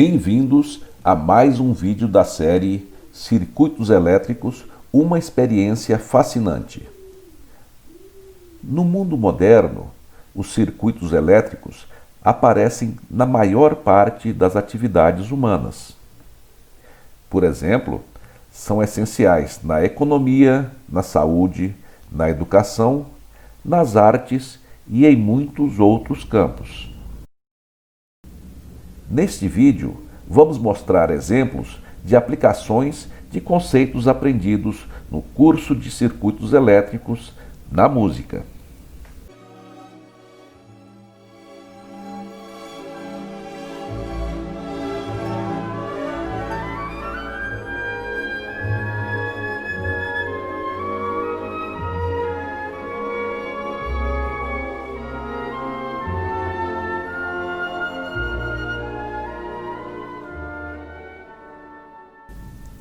Bem-vindos a mais um vídeo da série Circuitos Elétricos, uma experiência fascinante. No mundo moderno, os circuitos elétricos aparecem na maior parte das atividades humanas. Por exemplo, são essenciais na economia, na saúde, na educação, nas artes e em muitos outros campos. Neste vídeo, vamos mostrar exemplos de aplicações de conceitos aprendidos no curso de circuitos elétricos na música.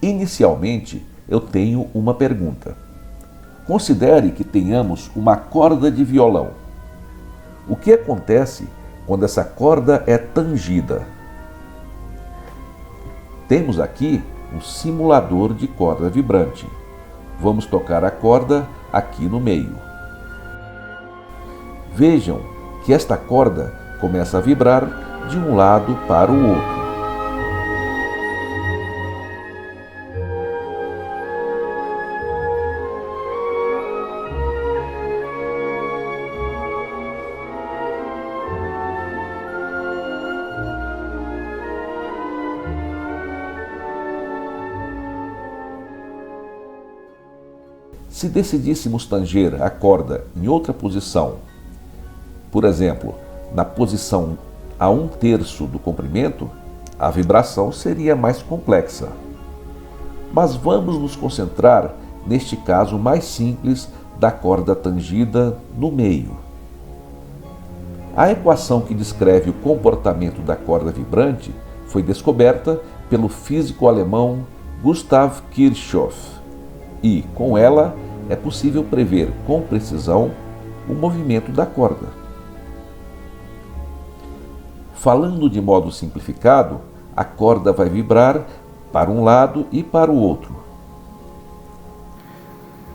Inicialmente, eu tenho uma pergunta. Considere que tenhamos uma corda de violão. O que acontece quando essa corda é tangida? Temos aqui um simulador de corda vibrante. Vamos tocar a corda aqui no meio. Vejam que esta corda começa a vibrar de um lado para o outro. Se decidíssemos tanger a corda em outra posição, por exemplo, na posição a 1/3 do comprimento, a vibração seria mais complexa. Mas vamos nos concentrar neste caso mais simples da corda tangida no meio. A equação que descreve o comportamento da corda vibrante foi descoberta pelo físico alemão Gustav Kirchhoff e, com ela, é possível prever com precisão o movimento da corda. Falando de modo simplificado, a corda vai vibrar para um lado e para o outro.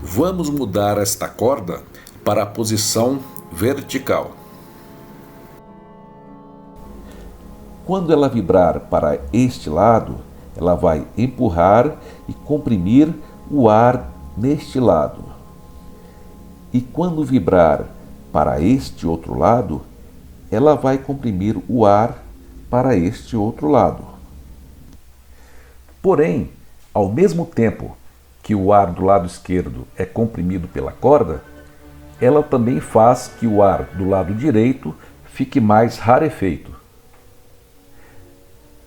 Vamos mudar esta corda para a posição vertical. Quando ela vibrar para este lado, ela vai empurrar e comprimir o ar neste lado. E quando vibrar para este outro lado, ela vai comprimir o ar para este outro lado. Porém, ao mesmo tempo que o ar do lado esquerdo é comprimido pela corda, ela também faz que o ar do lado direito fique mais rarefeito.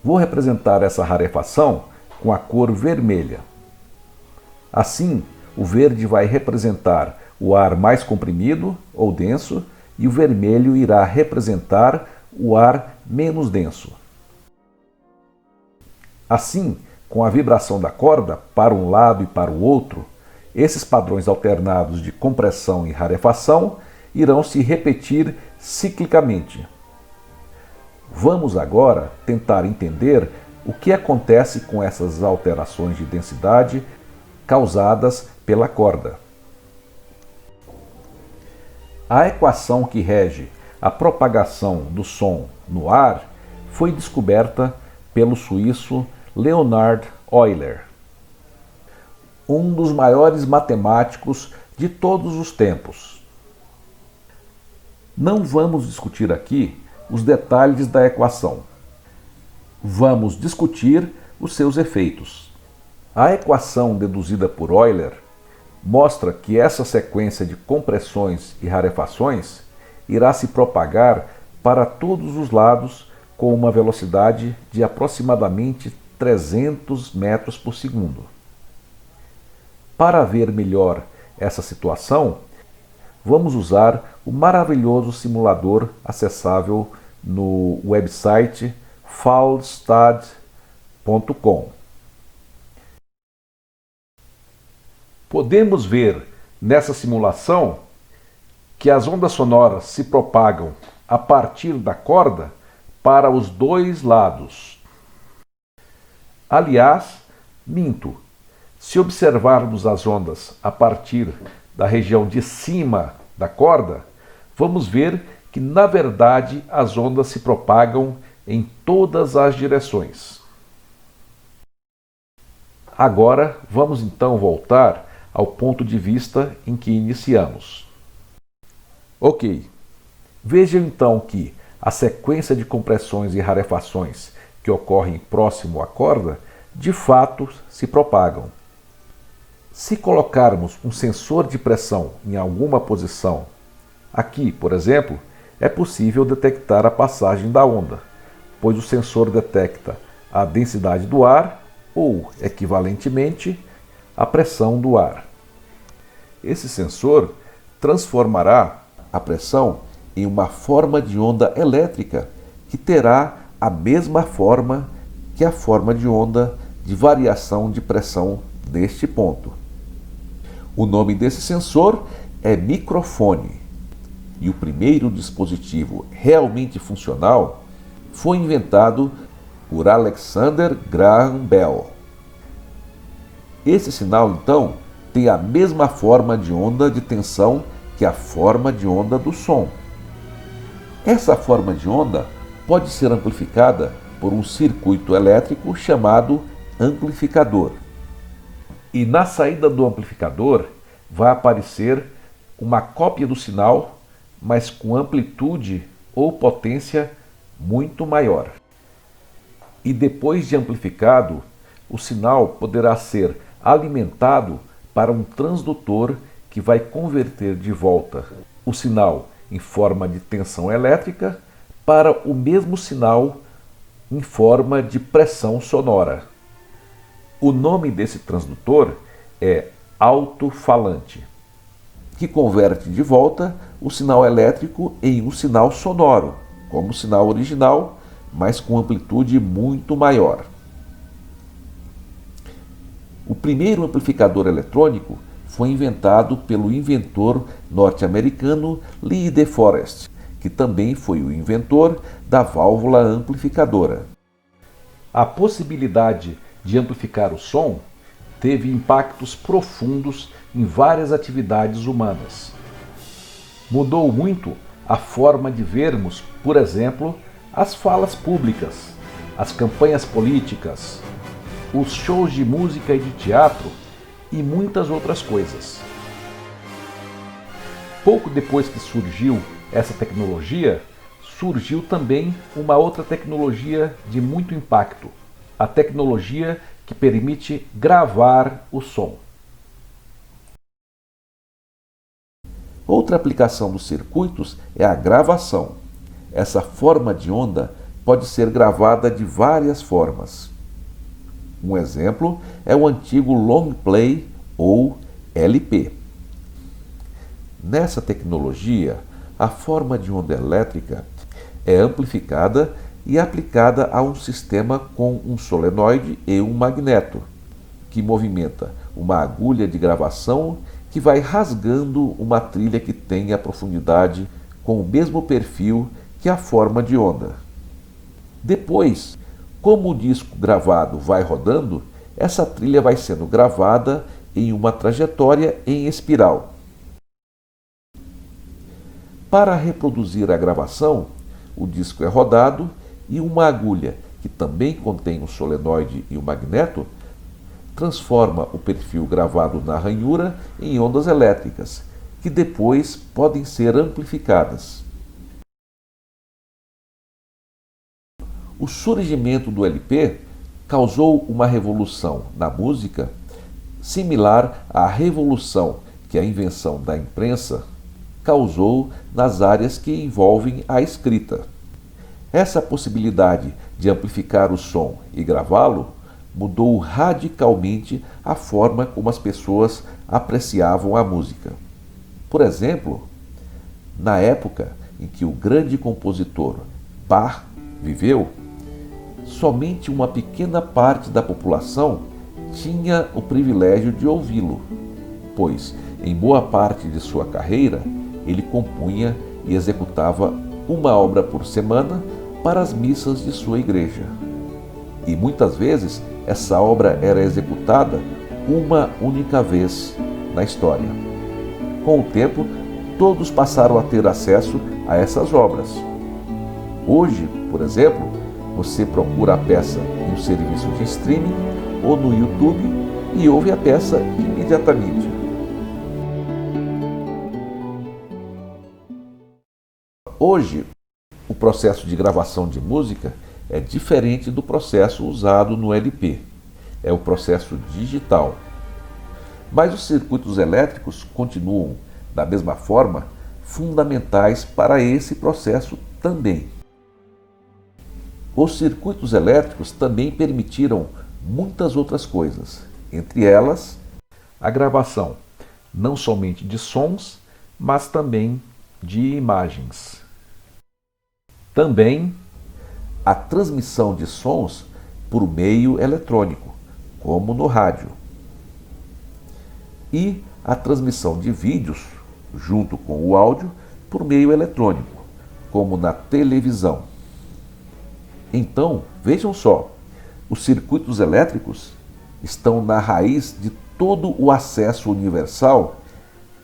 Vou representar essa rarefação com a cor vermelha. Assim, o verde vai representar o ar mais comprimido ou denso e o vermelho irá representar o ar menos denso. Assim, com a vibração da corda para um lado e para o outro, esses padrões alternados de compressão e rarefação irão se repetir ciclicamente. Vamos agora tentar entender o que acontece com essas alterações de densidade causadas pela corda. A equação que rege a propagação do som no ar foi descoberta pelo suíço Leonhard Euler, um dos maiores matemáticos de todos os tempos. Não vamos discutir aqui os detalhes da equação. Vamos discutir os seus efeitos. A equação deduzida por Euler mostra que essa sequência de compressões e rarefações irá se propagar para todos os lados com uma velocidade de aproximadamente 300 metros por segundo. Para ver melhor essa situação, vamos usar o maravilhoso simulador acessável no website faldstad.com. Podemos ver nessa simulação que as ondas sonoras se propagam a partir da corda para os dois lados. Aliás, minto. Se observarmos as ondas a partir da região de cima da corda, vamos ver que, na verdade, as ondas se propagam em todas as direções. Agora, vamos então voltar ao ponto de vista em que iniciamos. Ok, vejam então que a sequência de compressões e rarefações que ocorrem próximo à corda, de fato, se propagam. Se colocarmos um sensor de pressão em alguma posição, aqui, por exemplo, é possível detectar a passagem da onda, pois o sensor detecta a densidade do ar ou, equivalentemente, a pressão do ar. Esse sensor transformará a pressão em uma forma de onda elétrica que terá a mesma forma que a forma de onda de variação de pressão neste ponto. O nome desse sensor é microfone, e o primeiro dispositivo realmente funcional foi inventado por Alexander Graham Bell. Esse sinal, então, tem a mesma forma de onda de tensão que a forma de onda do som. Essa forma de onda pode ser amplificada por um circuito elétrico chamado amplificador. E na saída do amplificador vai aparecer uma cópia do sinal, mas com amplitude ou potência muito maior. E depois de amplificado, o sinal poderá ser alimentado para um transdutor que vai converter de volta o sinal em forma de tensão elétrica para o mesmo sinal em forma de pressão sonora. O nome desse transdutor é alto-falante, que converte de volta o sinal elétrico em um sinal sonoro, como o sinal original, mas com amplitude muito maior. O primeiro amplificador eletrônico foi inventado pelo inventor norte-americano Lee De Forest, que também foi o inventor da válvula amplificadora. A possibilidade de amplificar o som teve impactos profundos em várias atividades humanas. Mudou muito a forma de vermos, por exemplo, as falas públicas, as campanhas políticas, os shows de música e de teatro e muitas outras coisas. Pouco depois que surgiu essa tecnologia, surgiu também uma outra tecnologia de muito impacto, a tecnologia que permite gravar o som. Outra aplicação dos circuitos é a gravação. Essa forma de onda pode ser gravada de várias formas. Um exemplo é o antigo long play ou LP. Nessa tecnologia, a forma de onda elétrica é amplificada e aplicada a um sistema com um solenoide e um magneto, que movimenta uma agulha de gravação que vai rasgando uma trilha que tem a profundidade com o mesmo perfil que a forma de onda. Depois, como o disco gravado vai rodando, essa trilha vai sendo gravada em uma trajetória em espiral. Para reproduzir a gravação, o disco é rodado e uma agulha, que também contém um solenoide e um magneto, transforma o perfil gravado na ranhura em ondas elétricas, que depois podem ser amplificadas. O surgimento do LP causou uma revolução na música similar à revolução que a invenção da imprensa causou nas áreas que envolvem a escrita. Essa possibilidade de amplificar o som e gravá-lo mudou radicalmente a forma como as pessoas apreciavam a música. Por exemplo, na época em que o grande compositor Bach viveu, somente uma pequena parte da população tinha o privilégio de ouvi-lo, pois, em boa parte de sua carreira, ele compunha e executava uma obra por semana para as missas de sua igreja. E muitas vezes essa obra era executada uma única vez na história. Com o tempo, todos passaram a ter acesso a essas obras. Hoje, por exemplo, você procura a peça em um serviço de streaming ou no YouTube e ouve a peça imediatamente. Hoje, o processo de gravação de música é diferente do processo usado no LP. É o processo digital. Mas os circuitos elétricos continuam, da mesma forma, fundamentais para esse processo também. Os circuitos elétricos também permitiram muitas outras coisas, entre elas a gravação não somente de sons, mas também de imagens. Também a transmissão de sons por meio eletrônico, como no rádio. E a transmissão de vídeos, junto com o áudio, por meio eletrônico, como na televisão. Então, vejam só, os circuitos elétricos estão na raiz de todo o acesso universal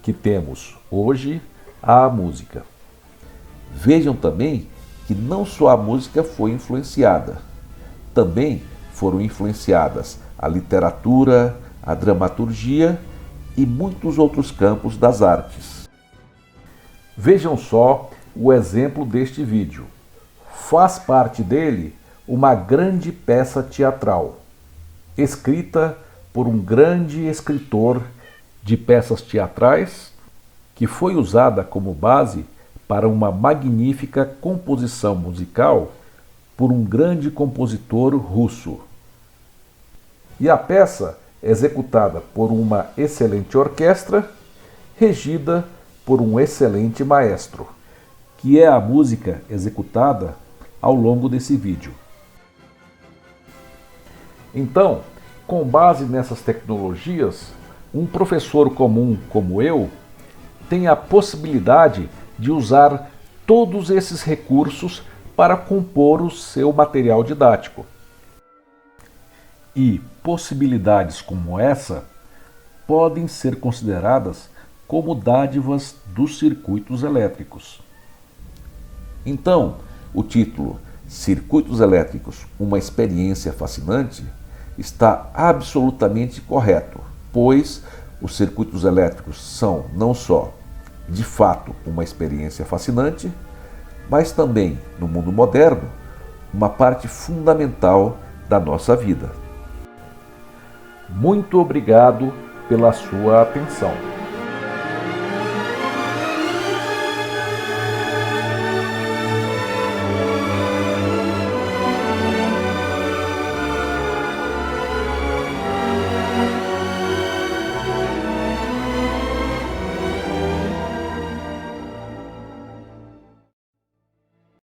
que temos hoje à música. Vejam também que não só a música foi influenciada, também foram influenciadas a literatura, a dramaturgia e muitos outros campos das artes. Vejam só o exemplo deste vídeo. Faz parte dele uma grande peça teatral, escrita por um grande escritor de peças teatrais, que foi usada como base para uma magnífica composição musical por um grande compositor russo. E a peça é executada por uma excelente orquestra, regida por um excelente maestro, que é a música executada ao longo desse vídeo. Então, com base nessas tecnologias, um professor comum como eu tem a possibilidade de usar todos esses recursos para compor o seu material didático. E possibilidades como essa podem ser consideradas como dádivas dos circuitos elétricos. Então, o título Circuitos Elétricos, uma experiência fascinante, está absolutamente correto, pois os circuitos elétricos são não só, de fato, uma experiência fascinante, mas também, no mundo moderno, uma parte fundamental da nossa vida. Muito obrigado pela sua atenção.